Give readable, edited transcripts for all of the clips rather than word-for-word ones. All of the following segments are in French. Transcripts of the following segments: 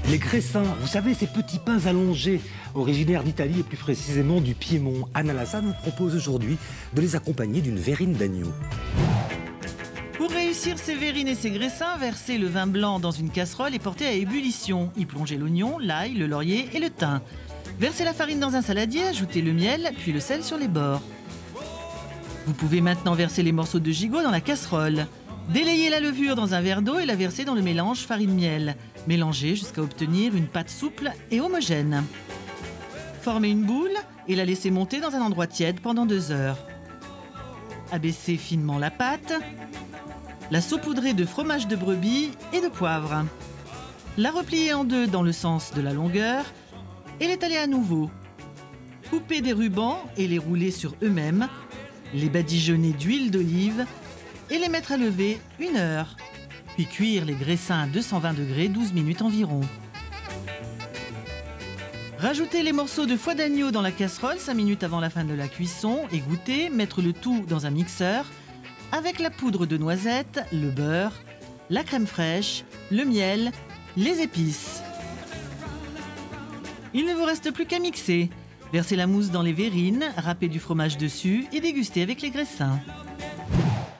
Les graissins, vous savez, ces petits pains allongés, originaires d'Italie et plus précisément du Piémont. Anna Lassan vous propose aujourd'hui de les accompagner d'une verrine d'agneau. Pour réussir ces verrines et ces graissins, versez le vin blanc dans une casserole et portez à ébullition. Y plongez l'oignon, l'ail, le laurier et le thym. Versez la farine dans un saladier, ajoutez le miel, puis le sel sur les bords. Vous pouvez maintenant verser les morceaux de gigot dans la casserole. Délayez la levure dans un verre d'eau et la verser dans le mélange farine-miel. Mélangez jusqu'à obtenir une pâte souple et homogène. Formez une boule et la laissez monter dans un endroit tiède pendant 2 heures. Abaissez finement la pâte. La saupoudrez de fromage de brebis et de poivre. La repliez en 2 dans le sens de la longueur et l'étaler à nouveau. Coupez des rubans et les rouler sur eux-mêmes. Les badigeonner d'huile d'olive et les mettre à lever 1 heure. Puis cuire les graissins à 220 degrés 12 minutes environ. Rajoutez les morceaux de foie d'agneau dans la casserole 5 minutes avant la fin de la cuisson, égoutter, mettre le tout dans un mixeur avec la poudre de noisettes, le beurre, la crème fraîche, le miel, les épices. Il ne vous reste plus qu'à mixer. Versez la mousse dans les verrines, râpez du fromage dessus et dégustez avec les graissins.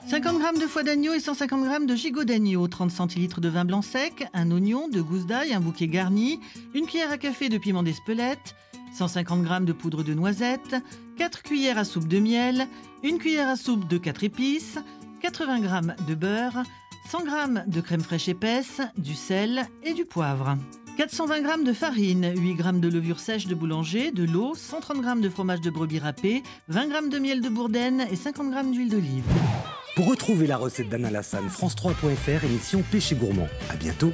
50 g de foie d'agneau et 150 g de gigot d'agneau, 30 centilitres de vin blanc sec, un oignon, 2 gousses d'ail, un bouquet garni, 1 cuillère à café de piment d'Espelette, 150 g de poudre de noisette, 4 cuillères à soupe de miel, 1 cuillère à soupe de 4 épices, 80 g de beurre, 100 g de crème fraîche épaisse, du sel et du poivre. 420 g de farine, 8 g de levure sèche de boulanger, de l'eau, 130 g de fromage de brebis râpé, 20 g de miel de Bourdaine et 50 g d'huile d'olive. Pour retrouver la recette d'Anna Lassan, France3.fr, émission Péché Gourmand. À bientôt.